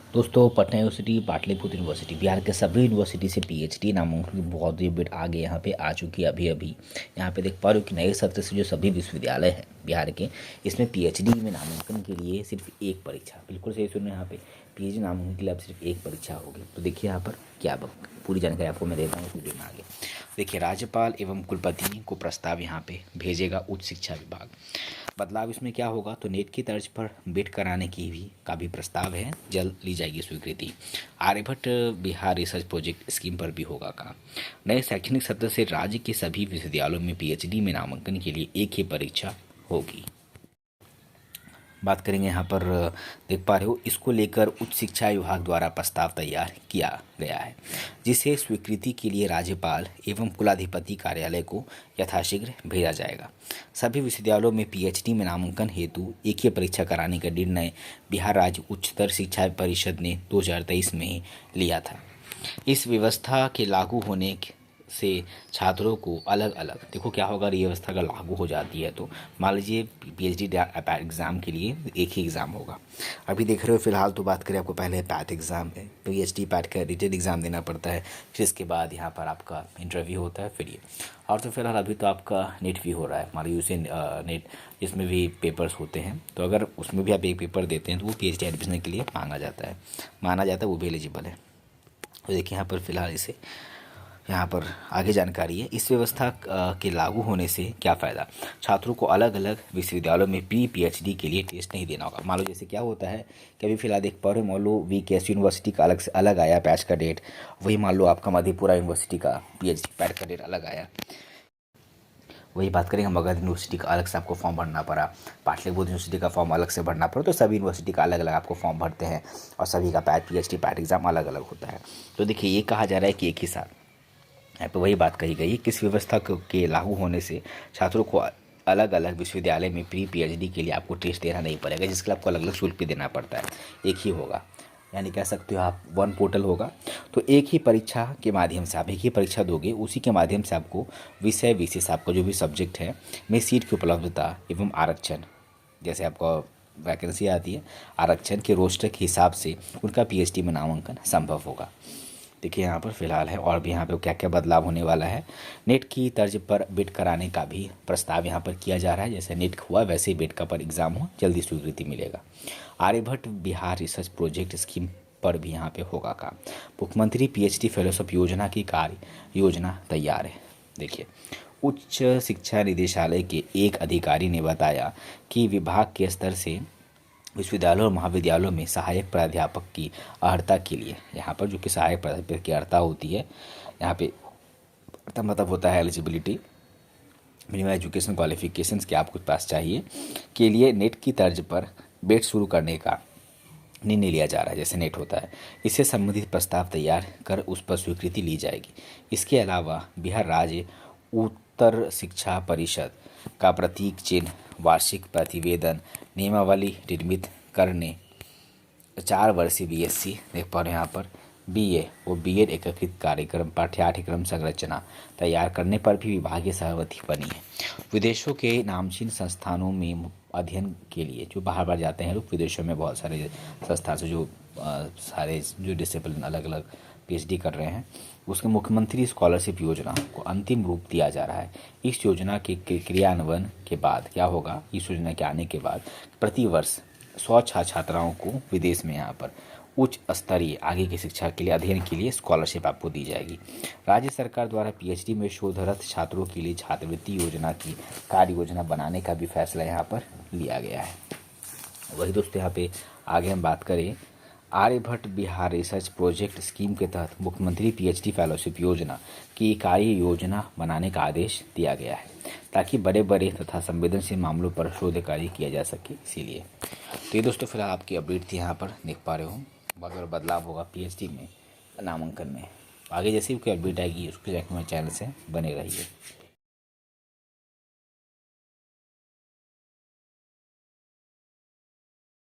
दोस्तों Patna university, Pataliputra university, Bihar के सभी यूनिवर्सिटी से पीएचडी नामांकन की बहुत ही अपडेट आगे यहाँ पे आ चुकी है। अभी अभी यहाँ पे देख पा रहे हो कि नए सत्र से जो सभी विश्वविद्यालय हैं बिहार के, इसमें पीएचडी में नामांकन के लिए सिर्फ एक परीक्षा, बिल्कुल सही सुन रहे हैं, यहाँ पे पीएचडी नामांकन के लिए अब सिर्फ एक परीक्षा होगी। तो देखिए यहाँ पर क्या पूरी जानकारी आपको मैं दे रहा हूँ वीडियो में आगे। देखिए, राज्यपाल एवं कुलपति को प्रस्ताव यहाँ पे भेजेगा उच्च शिक्षा विभाग। बदलाव इसमें क्या होगा, तो नेट की तर्ज पर बिट कराने की भी प्रस्ताव है, जल्द ली जाएगी स्वीकृति। Aryabhatta Bihar research project scheme पर भी होगा काम। नए शैक्षणिक सत्र से राज्य के सभी विश्वविद्यालयों में पीएचडी में नामांकन के लिए एक ही परीक्षा होगी। बात करेंगे यहाँ पर, देख पा रहे हो, इसको लेकर उच्च शिक्षा विभाग द्वारा प्रस्ताव तैयार किया गया है, जिसे स्वीकृति के लिए राज्यपाल एवं कुलाधिपति कार्यालय को यथाशीघ्र भेजा जाएगा। सभी विश्वविद्यालयों में पीएचडी में नामांकन हेतु एक ही परीक्षा कराने का निर्णय बिहार राज्य उच्चतर शिक्षा परिषद ने 2023 में ही लिया था। इस व्यवस्था के लागू होने से छात्रों को अलग अलग, देखो क्या होगा, ये व्यवस्था अगर लागू हो जाती है तो मान लीजिए पीएचडी एग्ज़ाम के लिए एक ही एग्ज़ाम होगा। अभी देख रहे हो फिलहाल तो बात करें, आपको पहले पैट एग्ज़ाम है, पीएचडी पैट का रिटन एग्ज़ाम देना पड़ता है, फिर इसके बाद यहाँ पर आपका इंटरव्यू होता है, फिर ये, और तो फिलहाल अभी तो आपका नेट भी हो रहा है, मान लीजिए उसे नेट जिसमें भी पेपर्स होते हैं, तो अगर उसमें भी आप एक पेपर देते हैं तो वो पीएचडी एडमिशन के लिए माना जाता है, वो भी एलिजिबल है। तो देखिए यहाँ पर फिलहाल इसे यहाँ पर आगे जानकारी है। इस व्यवस्था के लागू होने से क्या फ़ायदा, छात्रों को अलग अलग विश्वविद्यालयों में पीएचडी के लिए टेस्ट नहीं देना होगा। मान लो जैसे क्या होता है कि अभी फिलहाल देख पा रहे हो, मान लो वीकेएस यूनिवर्सिटी का अलग से अलग आया पैच का डेट, वही मान लो आपका मधेपुरा यूनिवर्सिटी का पीएचडी पैच का डेट अलग आया। वही बात करेंगे, मगध यूनिवर्सिटी का अलग से आपको फॉर्म भरना पड़ा, पाटलिपुत्र यूनिवर्सिटी का फॉर्म अलग से भरना पड़ा, तो सभी यूनिवर्सिटी का अलग अलग आपको फॉर्म भरते हैं और सभी का पीएचडी पैट एग्ज़ाम अलग अलग होता है। तो देखिए ये कहा जा रहा है कि एक ही साथ, यहाँ पे वही बात कही गई, किस व्यवस्था के लागू होने से छात्रों को अलग अलग विश्वविद्यालय में पीएचडी के लिए आपको टेस्ट देना नहीं पड़ेगा, जिसके लिए आपको अलग अलग शुल्क भी देना पड़ता है, एक ही होगा। यानी कह सकते हो आप वन पोर्टल होगा, तो एक ही परीक्षा के माध्यम से आप एक ही परीक्षा दोगे, उसी के माध्यम से आपको विषय विशेष आपका जो भी सब्जेक्ट है में सीट की उपलब्धता एवं आरक्षण, जैसे आपका वैकेंसी आती है, आरक्षण के रोस्टर के हिसाब से उनका पीएचडी में नामांकन संभव होगा। देखिए यहाँ पर फिलहाल है, और भी यहाँ पे क्या क्या बदलाव होने वाला है। नेट की तर्ज पर बिट कराने का भी प्रस्ताव यहाँ पर किया जा रहा है, जैसे नेट हुआ वैसे ही बिट का पर एग्ज़ाम हो, जल्दी स्वीकृति मिलेगा। Aryabhatta Bihar research project scheme पर भी यहाँ पे होगा काम। मुख्यमंत्री पीएचडी फेलोशिप योजना की कार्य योजना तैयार है। देखिए, उच्च शिक्षा निदेशालय के एक अधिकारी ने बताया कि विभाग के स्तर से विश्वविद्यालयों और महाविद्यालयों में सहायक प्राध्यापक की अर्हता के लिए, यहाँ पर जो कि सहायक प्राध्यापक की अर्हता होती है, यहाँ पे अर्हता मतलब होता है एलिजिबिलिटी, मिनिमम एजुकेशन क्वालिफिकेशंस के आपको पास चाहिए, के लिए नेट की तर्ज पर बेट शुरू करने का निर्णय लिया जा रहा है, जैसे नेट होता है। इससे संबंधित प्रस्ताव तैयार कर उस पर स्वीकृति ली जाएगी। इसके अलावा बिहार राज्य उत्तर शिक्षा परिषद का प्रतीक चिन्ह, वार्षिक प्रतिवेदन, नियमावली निर्मित करने, 4 वर्षीय बीएससी, देख पा रहे हैं यहाँ पर बीए और बीएड एकीकृत कार्यक्रम पाठ्यक्रम संरचना तैयार करने पर भी विभागीय सहमति बनी है। विदेशों के नामचीन संस्थानों में अध्ययन के लिए जो बाहर जाते हैं लोग, विदेशों में बहुत सारे संस्थान से जो सारे जो डिसिप्लिन अलग अलग पीएचडी कर रहे हैं, उसके मुख्यमंत्री स्कॉलरशिप योजना को अंतिम रूप दिया जा रहा है। इस योजना के क्रियान्वयन के बाद क्या होगा, इस योजना के आने के बाद प्रति वर्ष 100 छात्राओं को विदेश में यहाँ पर उच्च स्तरीय आगे की शिक्षा के लिए अध्ययन के लिए स्कॉलरशिप आपको दी जाएगी। राज्य सरकार द्वारा पीएचडी में शोधरत छात्रों के लिए छात्रवृत्ति योजना की कार्य योजना बनाने का भी फैसला यहाँ पर लिया गया है। वही दोस्तों, यहाँ पे आगे हम बात करें, Aryabhatta Bihar research project scheme के तहत मुख्यमंत्री पीएचडी फेलोशिप योजना की कार्य योजना बनाने का आदेश दिया गया है, ताकि बड़े बड़े तथा संवेदनशील मामलों पर शोध कार्य किया जा सके, इसीलिए। तो ये दोस्तों फिलहाल आपकी अपडेट थी, यहाँ पर देख पा रहे हो, अगर बदलाव होगा पीएचडी में नामांकन में। आगे जैसे भी कोई अपडेट आएगी उसके लिए हमारे चैनल से बने रहिए।